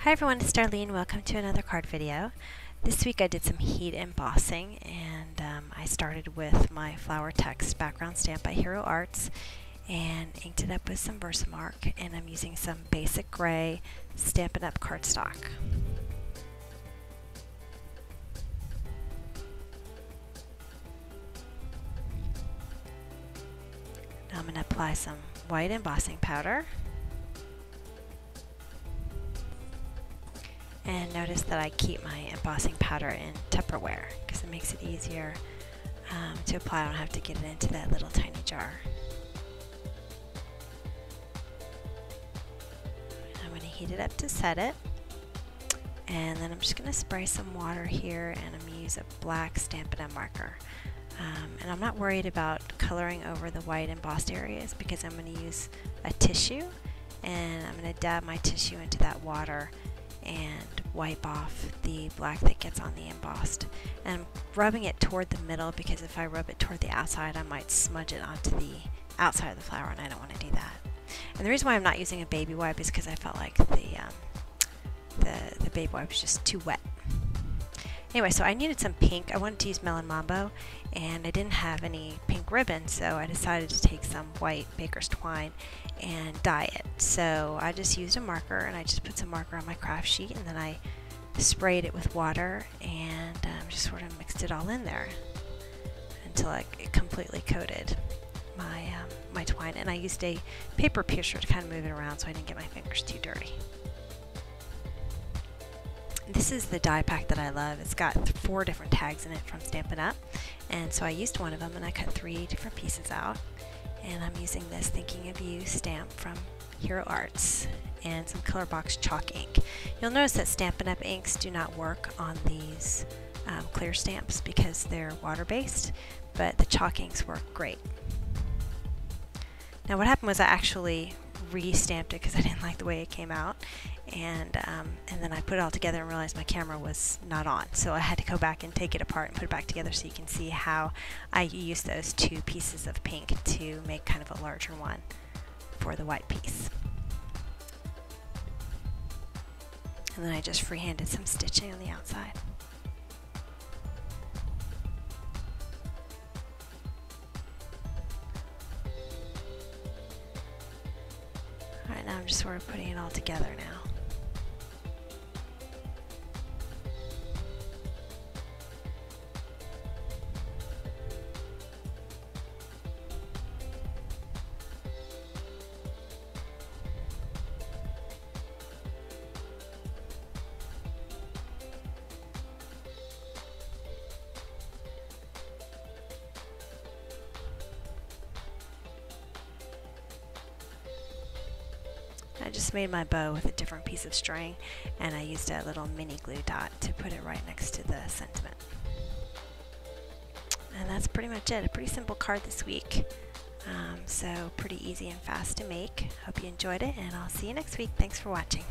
Hi everyone, it's Darlene. Welcome to another card video. This week I did some heat embossing and I started with my flower text background stamp by Hero Arts and inked it up with some Versamark, and I'm using some basic gray Stampin' Up! Cardstock. Now I'm going to apply some white embossing powder. And notice that I keep my embossing powder in Tupperware because it makes it easier to apply. I don't have to get it into that little tiny jar. I'm going to heat it up to set it. And then I'm just going to spray some water here, and I'm going to use a black Stampin' Up! Marker. And I'm not worried about coloring over the white embossed areas because I'm going to use a tissue, and I'm going to dab my tissue into that water and wipe off the black that gets on the embossed. And I'm rubbing it toward the middle because if I rub it toward the outside, I might smudge it onto the outside of the flower, and I don't want to do that. And the reason why I'm not using a baby wipe is because I felt like the baby wipe was just too wet. Anyway, so I needed some pink. I wanted to use Melon Mambo, and I didn't have any pink ribbon, so I decided to take some white baker's twine and dye it. So I just used a marker, and I just put some marker on my craft sheet, and then I sprayed it with water and just sort of mixed it all in there until it completely coated my twine. And I used a paper piercer to kind of move it around so I didn't get my fingers too dirty. This is the die pack that I love. It's got 4 different tags in it from Stampin' Up! And so I used one of them and I cut 3 different pieces out. And I'm using this Thinking of You stamp from Hero Arts and some color box chalk ink. You'll notice that Stampin' Up! Inks do not work on these clear stamps because they're water-based, but the chalk inks work great. Now what happened was I actually re-stamped it because I didn't like the way it came out, and then I put it all together and realized my camera was not on, so I had to go back and take it apart and put it back together so you can see how I used those 2 pieces of pink to make kind of a larger one for the white piece. And then I just freehanded some stitching on the outside. Alright, now I'm just sort of putting it all together now. I just made my bow with a different piece of string, and I used a little mini glue dot to put it right next to the sentiment. And that's pretty much it. A pretty simple card this week. So pretty easy and fast to make. Hope you enjoyed it, and I'll see you next week. Thanks for watching.